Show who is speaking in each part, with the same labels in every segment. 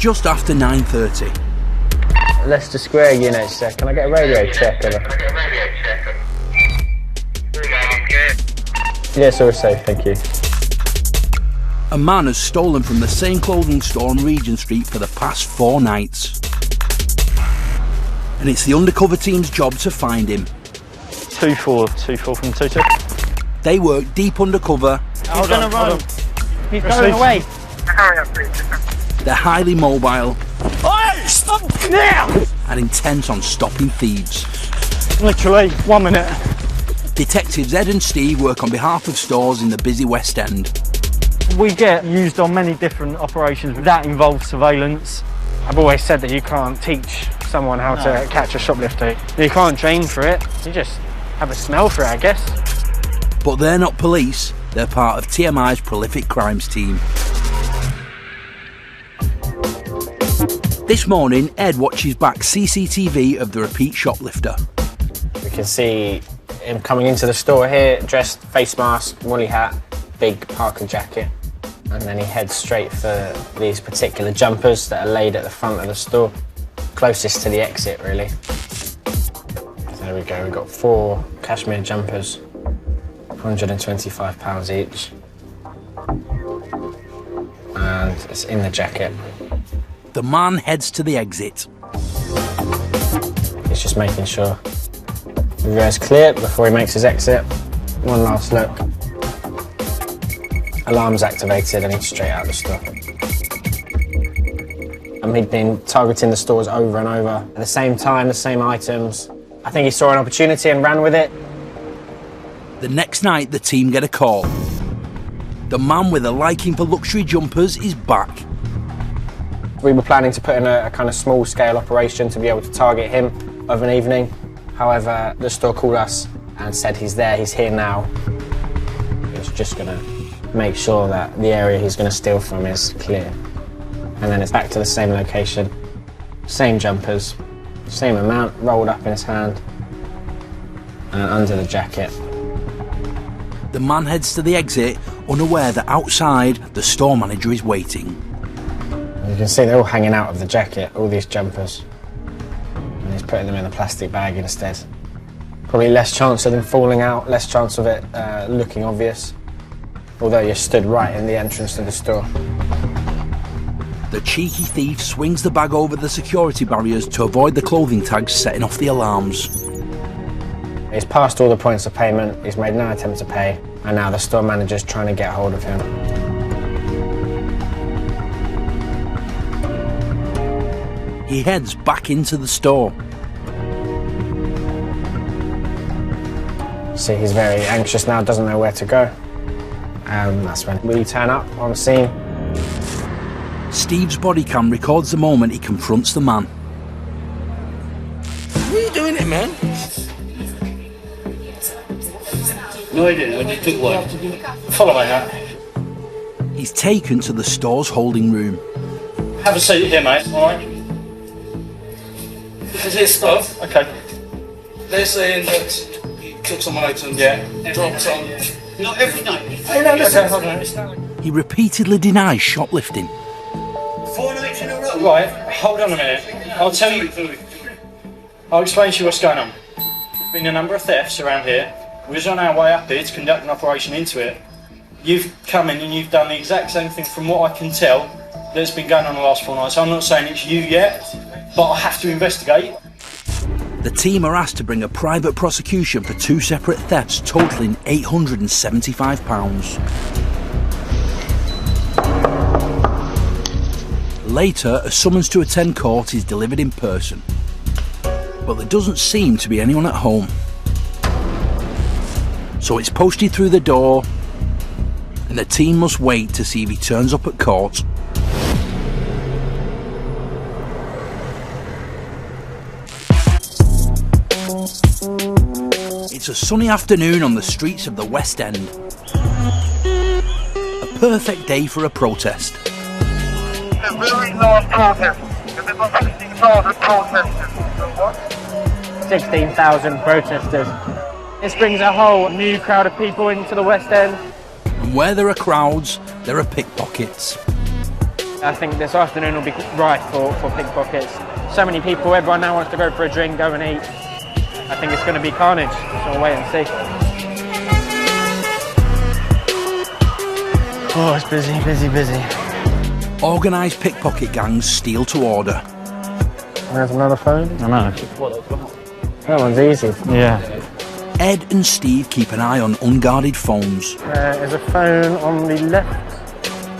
Speaker 1: just after 9:30.
Speaker 2: Leicester Square unit, sir. Can I get a radio check? Yes, all safe, thank you.
Speaker 1: A man has stolen from the same clothing store on Regent Street for the past 4 nights. And it's the undercover team's job to find him.
Speaker 3: 2-4 from 2-2.
Speaker 1: They work deep undercover.
Speaker 2: He's gonna run. He's going away.
Speaker 1: They're highly mobile.
Speaker 3: Hey, stop now!
Speaker 1: And intent on stopping thieves.
Speaker 3: Literally, 1 minute.
Speaker 1: Detectives Ed and Steve work on behalf of stores in the busy West End.
Speaker 3: We get used on many different operations that involve surveillance. I've always said that you can't teach someone how to catch a shoplifter. You can't train for it, you just have a smell for it, I guess.
Speaker 1: But they're not police, they're part of TMI's prolific crimes team. This morning, Ed watches back CCTV of the repeat shoplifter.
Speaker 2: We can see him coming into the store here, dressed, face mask, woolly hat, big parka jacket. And then he heads straight for these particular jumpers that are laid at the front of the store, closest to the exit, really. So there we go, we've got 4 cashmere jumpers, £125 each. And it's in the jacket.
Speaker 1: The man heads to the exit.
Speaker 2: He's just making sure the rear's clear before he makes his exit. One last look. Alarm's activated and he's straight out the store. And he'd been targeting the stores over and over. At the same time, the same items. I think he saw an opportunity and ran with it.
Speaker 1: The next night, the team get a call. The man with a liking for luxury jumpers is back.
Speaker 2: We were planning to put in a kind of small-scale operation to be able to target him of an evening. However, the store called us and said he's there, he's here now. He's just going to make sure that the area he's going to steal from is clear. And then it's back to the same location, same jumpers, same amount rolled up in his hand and under the jacket.
Speaker 1: The man heads to the exit, unaware that outside, the store manager is waiting.
Speaker 2: You can see they're all hanging out of the jacket, all these jumpers. And he's putting them in a plastic bag instead. Probably less chance of them falling out, less chance of it looking obvious. Although you're stood right in the entrance to the store.
Speaker 1: The cheeky thief swings the bag over the security barriers to avoid the clothing tags setting off the alarms.
Speaker 2: He's passed all the points of payment, he's made no attempt to pay, and now the store manager's trying to get hold of him.
Speaker 1: He heads back into the store.
Speaker 2: See, he's very anxious now, doesn't know where to go. That's when we turn up on scene.
Speaker 1: Steve's body cam records the moment he confronts the man.
Speaker 4: What are you doing here, man? No, I didn't. I just took one. Follow my hat.
Speaker 1: He's taken to the store's holding room.
Speaker 4: Have a seat here, mate. All right. This is his stuff. Okay. They're saying that he took some items. Yeah. Dropped some. Not every night. Hey, no, listen. Okay, hold on.
Speaker 1: He repeatedly denies shoplifting.
Speaker 4: 4 nights in a row. Right. Hold on a minute. I'll tell you. I'll explain to you what's going on. There's been a number of thefts around here. We was on our way up here to conduct an operation into it. You've come in and you've done the exact same thing from what I can tell that's been going on the last 4 nights. I'm not saying it's you yet, but I have to investigate.
Speaker 1: The team are asked to bring a private prosecution for 2 separate thefts totalling £875. Later, a summons to attend court is delivered in person. But there doesn't seem to be anyone at home. So it's posted through the door, and the team must wait to see if he turns up at court. It's a sunny afternoon on the streets of the West End. A perfect day for a protest.
Speaker 5: It's a very large protest. There's about 16,000 protesters.
Speaker 3: 16,000 protesters. This brings a whole new crowd of people into the West End.
Speaker 1: And where there are crowds, there are pickpockets.
Speaker 3: I think this afternoon will be rife for pickpockets. So many people, everyone now wants to go for a drink, go and eat. I think it's going to be carnage, so we'll wait and see. Oh, it's busy, busy, busy.
Speaker 1: Organised pickpocket gangs steal to order.
Speaker 3: There's another phone. I know. That one's easy. Yeah.
Speaker 1: Ed and Steve keep an eye on unguarded phones.
Speaker 3: There's a phone on the left.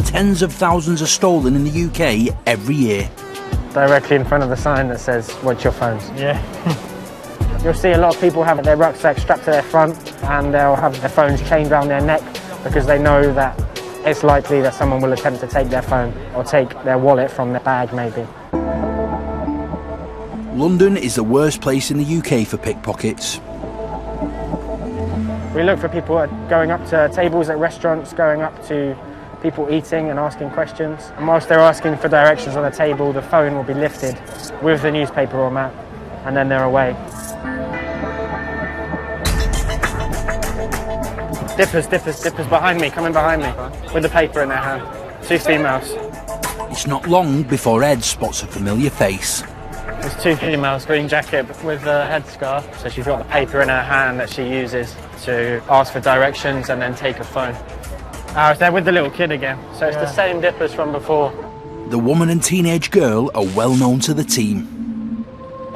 Speaker 1: Tens of thousands are stolen in the UK every year.
Speaker 3: Directly in front of the sign that says, "Watch your phones." Yeah. You'll see a lot of people have their rucksack strapped to their front and they'll have their phones chained around their neck because they know that it's likely that someone will attempt to take their phone or take their wallet from their bag maybe.
Speaker 1: London is the worst place in the UK for pickpockets.
Speaker 3: We look for people going up to tables at restaurants, going up to people eating and asking questions. And whilst they're asking for directions on the table, the phone will be lifted with the newspaper or map, and then they're away. Dippers behind me, coming behind me, with the paper in their hand. 2 females.
Speaker 1: It's not long before Ed spots a familiar face.
Speaker 3: There's 2 females, green jacket with a headscarf. So she's got the paper in her hand that she uses to ask for directions and then take a phone. Oh, they're with the little kid again. So it's the same dippers from before.
Speaker 1: The woman and teenage girl are well known to the team.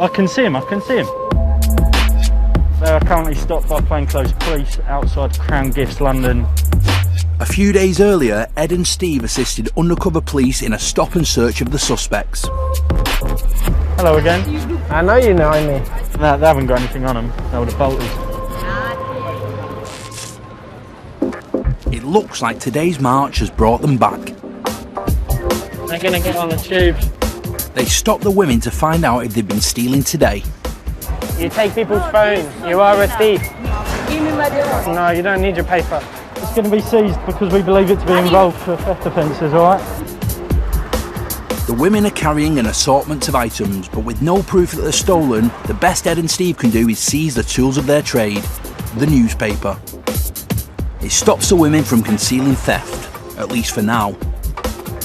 Speaker 4: I can see him. They are currently stopped by plainclothes police outside Crown Gifts, London.
Speaker 1: A few days earlier, Ed and Steve assisted undercover police in a stop and search of the suspects.
Speaker 3: Hello again. I know you know me.
Speaker 4: No, they haven't got anything on them. They would have bolted.
Speaker 1: It looks like today's march has brought them back.
Speaker 3: They're going to get on the tube.
Speaker 1: They stopped the women to find out if they've been stealing today.
Speaker 3: You take people's phones. You are a thief. No, you don't need your paper.
Speaker 4: It's going to be seized because we believe it to be involved for theft offences, all right?
Speaker 1: The women are carrying an assortment of items, but with no proof that they're stolen, the best Ed and Steve can do is seize the tools of their trade, the newspaper. It stops the women from concealing theft, at least for now.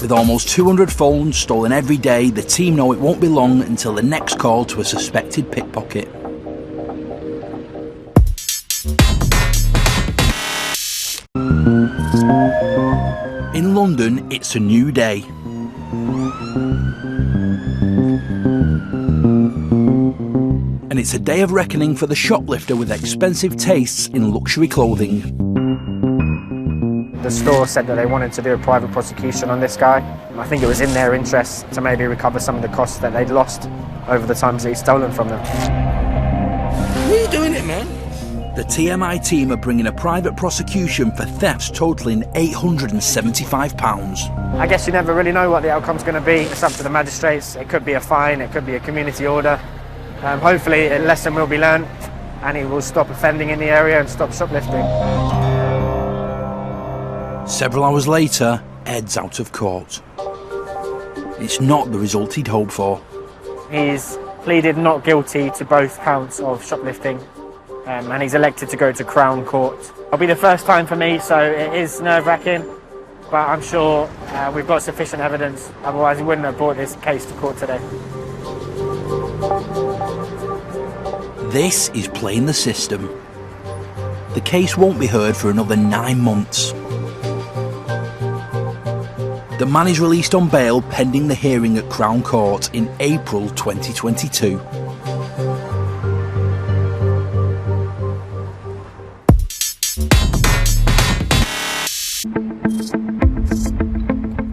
Speaker 1: With almost 200 phones stolen every day, the team know it won't be long until the next call to a suspected pickpocket. In London, it's a new day. And it's a day of reckoning for the shoplifter with expensive tastes in luxury clothing.
Speaker 2: The store said that they wanted to do a private prosecution on this guy. I think it was in their interest to maybe recover some of the costs that they'd lost over the times that he'd stolen from them.
Speaker 1: What are you doing it, man? The TMI team are bringing a private prosecution for thefts totalling £875.
Speaker 2: I guess you never really know what the outcome's going to be. It's up to the magistrates. It could be a fine, it could be a community order. Hopefully a lesson will be learned and he will stop offending in the area and stop shoplifting.
Speaker 1: Several hours later, Ed's out of court. It's not the result he'd hoped for.
Speaker 2: He's pleaded not guilty to both counts of shoplifting and he's elected to go to Crown Court. It'll be the first time for me, so it is nerve-wracking, but I'm sure we've got sufficient evidence, otherwise he wouldn't have brought this case to court today.
Speaker 1: This is playing the system. The case won't be heard for another 9 months. The man is released on bail pending the hearing at Crown Court in April 2022.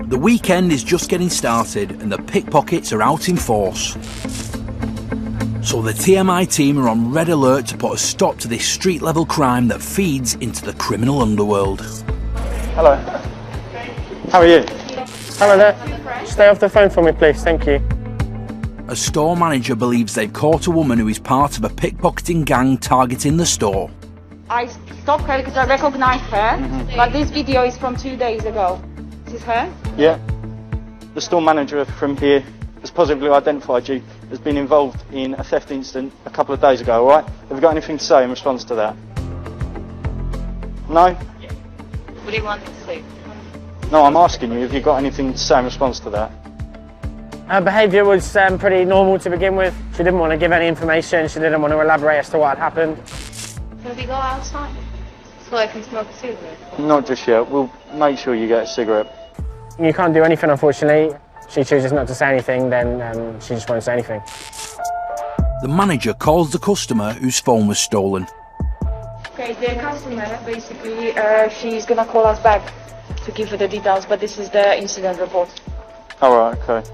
Speaker 1: The weekend is just getting started and the pickpockets are out in force. So the TMI team are on red alert to put a stop to this street-level crime that feeds into the criminal underworld.
Speaker 3: Hello. How are you? Hello there. Stay off the phone for me, please. Thank you.
Speaker 1: A store manager believes they've caught a woman who is part of a pickpocketing gang targeting the store.
Speaker 6: I stopped her because I recognized her, but this video is from 2 days ago. This is her?
Speaker 7: Yeah. The store manager from here has positively identified you as being involved in a theft incident a couple of days ago, alright? Have you got anything to say in response to that? No?
Speaker 6: What do you want to say?
Speaker 7: No, I'm asking you, have you got anything to say in response to that?
Speaker 3: Her behaviour was pretty normal to begin with. She didn't want to give any information, she didn't want to elaborate as to what had happened.
Speaker 6: Can we go outside so I can smoke a cigarette?
Speaker 7: Not just yet, we'll make sure you get a cigarette.
Speaker 3: You can't do anything, unfortunately. She chooses not to say anything, then she just won't say anything.
Speaker 1: The manager calls the customer whose phone was stolen.
Speaker 6: Okay, the customer, basically, she's gonna call us back to give her the details, but this is the incident report.
Speaker 7: Alright, okay.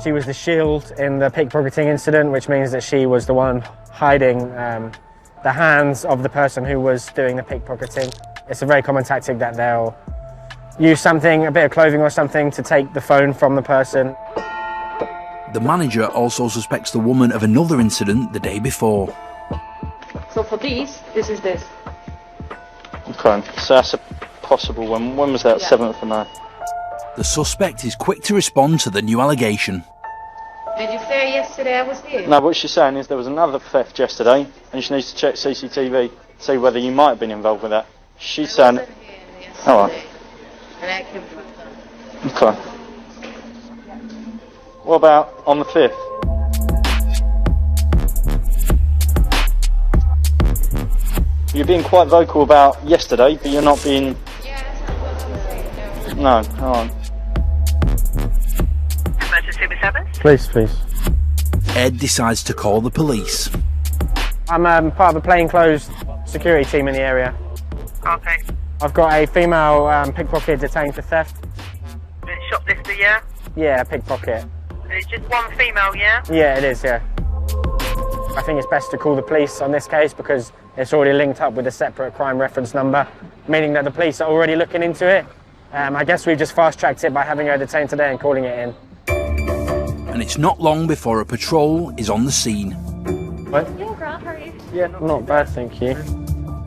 Speaker 3: She was the shield in the pickpocketing incident, which means that she was the one hiding the hands of the person who was doing the pickpocketing. It's a very common tactic that they'll use something, a bit of clothing or something, to take the phone from the person.
Speaker 1: The manager also suspects the woman of another incident the day before.
Speaker 6: So for this is this.
Speaker 7: Okay, so that's a possible one. When was that?
Speaker 6: Yeah.
Speaker 7: 7th of May.
Speaker 1: The suspect is quick to respond to the new allegation.
Speaker 6: Did you say yesterday I was here?
Speaker 7: No, what she's saying is there was another theft yesterday and she needs to check CCTV, see whether you might have been involved with that. She's saying...
Speaker 6: Here yesterday,
Speaker 7: Alright.
Speaker 6: and I came from that.
Speaker 7: Okay. What about on the 5th? You're being quite vocal about yesterday, but you're not being...
Speaker 6: Yeah, that's not what I'm saying,
Speaker 7: No, alright.
Speaker 5: Emergency service?
Speaker 3: Please.
Speaker 1: Ed decides to call the police.
Speaker 3: I'm part of a plainclothes security team in the area.
Speaker 5: Okay.
Speaker 3: I've got a female pickpocket detained for theft.
Speaker 5: Shoplifter, yeah?
Speaker 3: Yeah, pickpocket.
Speaker 5: It's just one female, yeah?
Speaker 3: Yeah, it is, yeah. I think it's best to call the police on this case because it's already linked up with a separate crime reference number, meaning that the police are already looking into it. I guess we've just fast-tracked it by having her detained today and calling it in.
Speaker 1: And it's not long before a patrol is on the scene.
Speaker 3: What?
Speaker 6: Yeah, Grant, how are you?
Speaker 3: Yeah, not bad, thank you.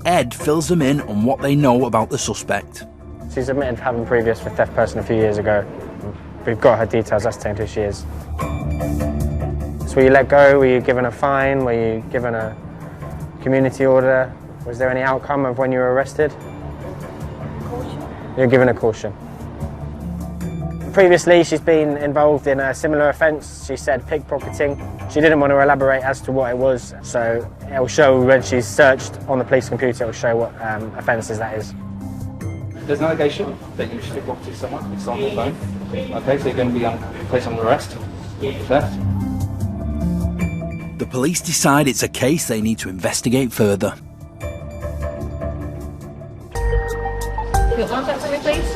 Speaker 1: Ed fills them in on what they know about the suspect.
Speaker 3: She's admitted to having previous for theft person a few years ago. We've got her details, ascertained who she is. So were you let go? Were you given a fine? Were you given a community order? Was there any outcome of when you were arrested?
Speaker 6: Caution.
Speaker 3: You're given a caution. Previously, she's been involved in a similar offence. She said pickpocketing. She didn't want to elaborate as to what it was, so it'll show when she's searched on the police computer, it'll show what offences that is.
Speaker 8: There's an allegation that you pickpocketed someone. It's on the phone. Okay, so you're going to be placed on arrest for theft.
Speaker 1: The police decide it's a case they need to investigate further.
Speaker 6: Your contact for me, please?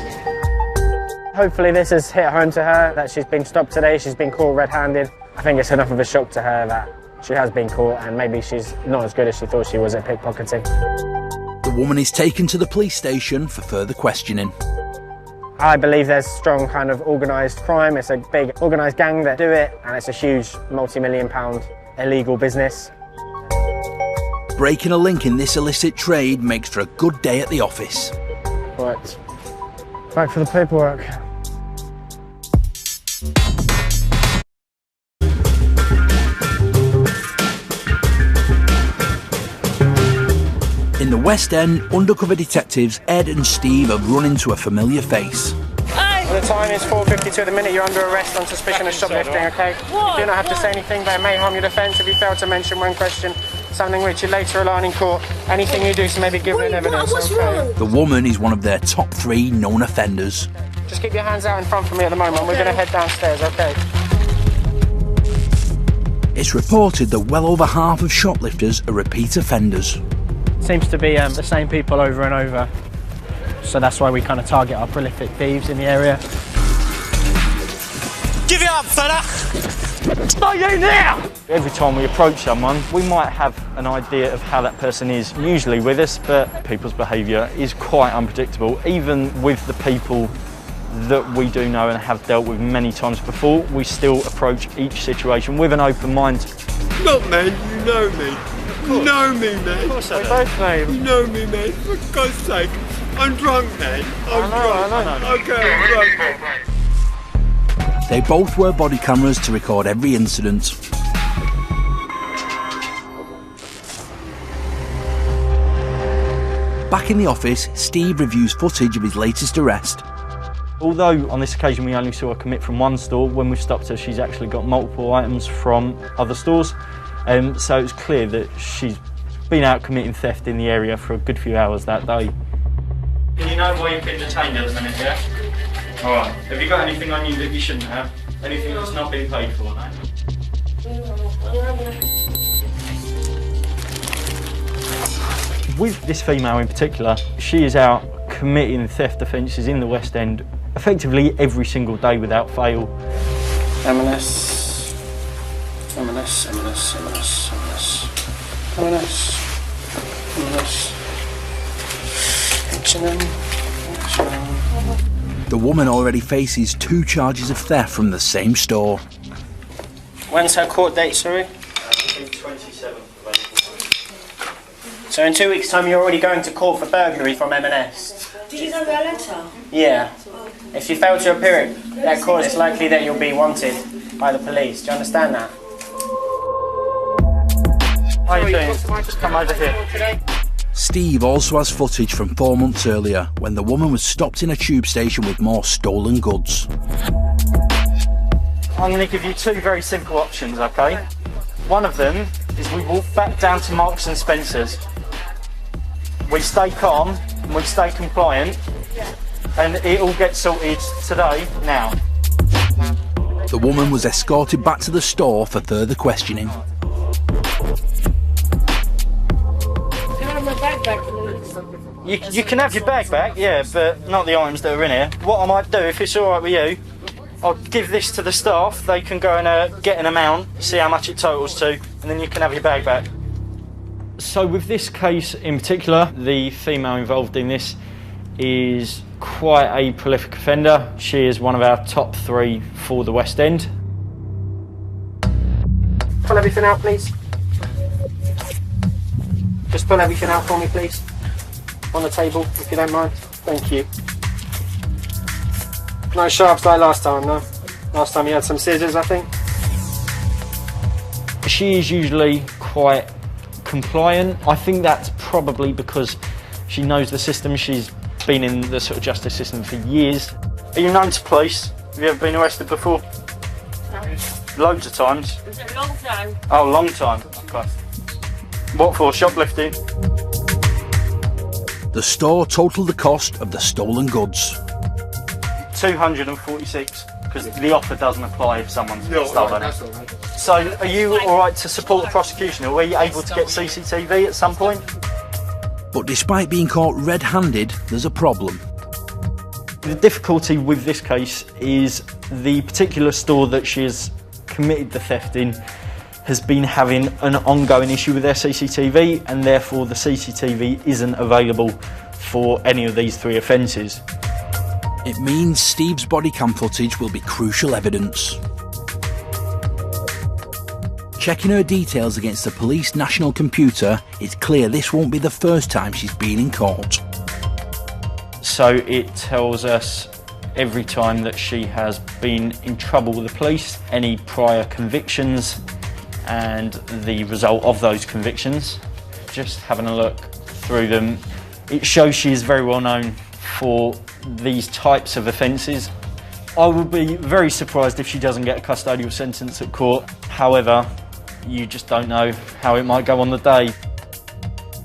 Speaker 3: Hopefully this has hit home to her, that she's been stopped today, she's been caught red-handed. I think it's enough of a shock to her that she has been caught and maybe she's not as good as she thought she was at pickpocketing.
Speaker 1: The woman is taken to the police station for further questioning.
Speaker 3: I believe there's strong kind of organised crime. It's a big organised gang that do it, and it's a huge multi-million-pound illegal business.
Speaker 1: Breaking a link in this illicit trade makes for a good day at the office.
Speaker 3: Right, back for the paperwork.
Speaker 1: In the West End, undercover detectives Ed and Steve have run into a familiar face.
Speaker 3: The time is 4:52 at the minute. You're under arrest on suspicion of shoplifting, okay? You do not have to say anything, but it may harm your defence if you fail to mention one question, something which you later rely on in court. Anything you do to maybe give it evidence, okay?
Speaker 1: The woman is one of their top 3 known offenders.
Speaker 3: Just keep your hands out in front for me at the moment. We're going to head downstairs, okay?
Speaker 1: It's reported that well over half of shoplifters are repeat offenders.
Speaker 3: Seems to be the same people over and over. So that's why we kind of target our prolific thieves in the area.
Speaker 9: Give it up, fella!
Speaker 3: It's not you now!
Speaker 7: Every time we approach someone, we might have an idea of how that person is usually with us, but people's behaviour is quite unpredictable. Even with the people that we do know and have dealt with many times before, we still approach each situation with an open mind.
Speaker 9: Look, man, you know me. You know me, man.
Speaker 3: Of course I do. We both know.
Speaker 9: You know me, man. For God's sake. I'm drunk, man. I'm drunk.
Speaker 3: I know.
Speaker 9: Okay, I'm drunk.
Speaker 1: They both wear body cameras to record every incident. Back Back in the office, Steve reviews footage of his latest arrest.
Speaker 7: Although on this occasion we only saw her commit from one store, when we stopped her she's actually got multiple items from other stores. So it's clear that she's been out committing theft in the area for a good few hours that day. Do you know why you've been detained at the minute, yeah? Alright. Have you got anything on you that you shouldn't have? Anything that's not been paid for, no? With this female in particular, she is out committing theft offences in the West End effectively every single day without fail.
Speaker 2: M&S, H&M.
Speaker 1: The woman already faces 2 charges of theft from the same store.
Speaker 2: When's her court date, sorry?
Speaker 7: 27th.
Speaker 2: So in 2 weeks' time you're already going to court for burglary from M&S?
Speaker 10: Did you know that letter?
Speaker 2: Yeah. If you fail to appear at that court, it's likely that you'll be wanted by the police. Do you understand that?
Speaker 3: How are you doing? Just come over here.
Speaker 1: Steve also has footage from 4 months earlier when the woman was stopped in a tube station with more stolen goods.
Speaker 3: I'm going to give you 2 very simple options, okay? One of them is we walk back down to Marks and Spencer's. We stay calm and we stay compliant, and it all gets sorted today, now.
Speaker 1: The woman was escorted back to the store for further questioning.
Speaker 10: Can I have my bag back, please?
Speaker 3: You can have your bag back, yeah, but not the items that are in here. What I might do, if it's all right with you, I'll give this to the staff. They can go and get an amount, see how much it totals to, and then you can have your bag back.
Speaker 7: So with this case in particular, the female involved in this is quite a prolific offender. She is one of our top 3 for the West End.
Speaker 2: Pull everything out, please. Just pull everything out for me, please. On the table, if you don't mind. Thank you. No sharps like last time, no? Last time you had some scissors, I think.
Speaker 7: She is usually quite compliant. I think that's probably because she knows the system. She's been in the sort of justice system for years.
Speaker 3: Are you known to police? Have you ever been arrested before?
Speaker 10: No.
Speaker 3: Loads of times.
Speaker 10: It was a long time.
Speaker 3: Oh, long time. Okay. What for? Shoplifting?
Speaker 1: The store totaled the cost of the stolen goods.
Speaker 3: 246, because the offer doesn't apply if someone's stolen it. So, are you alright to support the prosecution? Are we able to get CCTV at some point?
Speaker 1: But despite being caught red-handed, there's a problem.
Speaker 7: The difficulty with this case is the particular store that she has committed the theft in has been having an ongoing issue with their CCTV, and therefore the CCTV isn't available for any of these 3 offences.
Speaker 1: It means Steve's body cam footage will be crucial evidence. Checking her details against the police national computer, it's clear this won't be the first time she's been in court.
Speaker 7: So it tells us every time that she has been in trouble with the police, any prior convictions and the result of those convictions. Just having a look through them, it shows she is very well known for these types of offences. I would be very surprised if she doesn't get a custodial sentence at court. However, you just don't know how it might go on the day.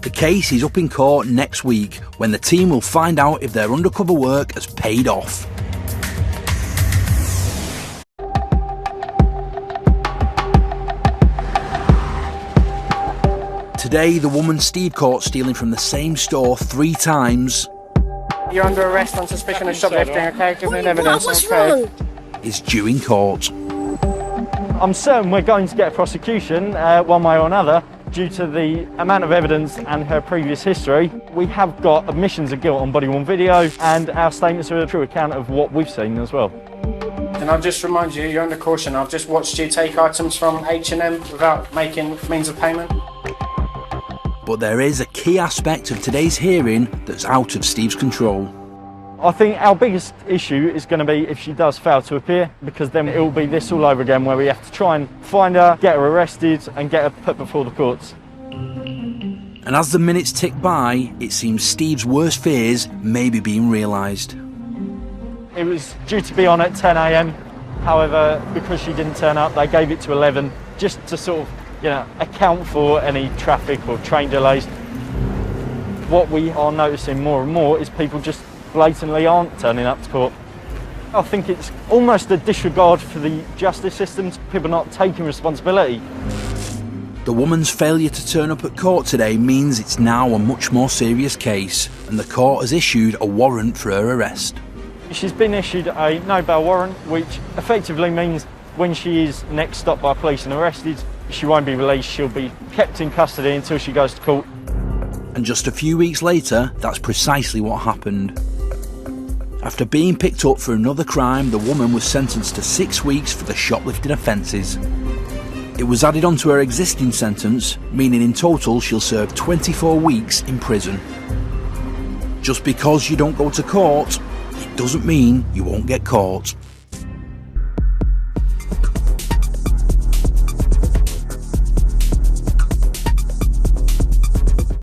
Speaker 1: The case is up in court next week when the team will find out if their undercover work has paid off. Today, the woman Steve caught stealing from the same store 3 times
Speaker 2: You're under arrest on suspicion of shoplifting, okay? Give me evidence, okay?
Speaker 1: is due in court.
Speaker 3: I'm certain we're going to get a prosecution one way or another due to the amount of evidence and her previous history. We have got admissions of guilt on body-worn video, and our statements are a true account of what we've seen as well.
Speaker 2: And I'll just remind you, you're under caution. I've just watched you take items from H&M without making means of payment.
Speaker 1: But there is a key aspect of today's hearing that's out of Steve's control.
Speaker 3: I think our biggest issue is going to be if she does fail to appear, because then it will be this all over again where we have to try and find her, get her arrested and get her put before the courts.
Speaker 1: And as the minutes tick by, it seems Steve's worst fears may be being realised.
Speaker 3: It was due to be on at 10 AM, however, because she didn't turn up, they gave it to 11, just to sort of, account for any traffic or train delays. What we are noticing more and more is people just blatantly aren't turning up to court. I think it's almost a disregard for the justice system, people not taking responsibility.
Speaker 1: The woman's failure to turn up at court today means it's now a much more serious case, and the court has issued a warrant for her arrest.
Speaker 3: She's been issued a no bail warrant, which effectively means when she is next stopped by police and arrested, she won't be released, she'll be kept in custody until she goes to court.
Speaker 1: And just a few weeks later, that's precisely what happened. After being picked up for another crime, the woman was sentenced to 6 weeks for the shoplifting offences. It was added onto her existing sentence, meaning in total she'll serve 24 weeks in prison. Just because you don't go to court, it doesn't mean you won't get caught.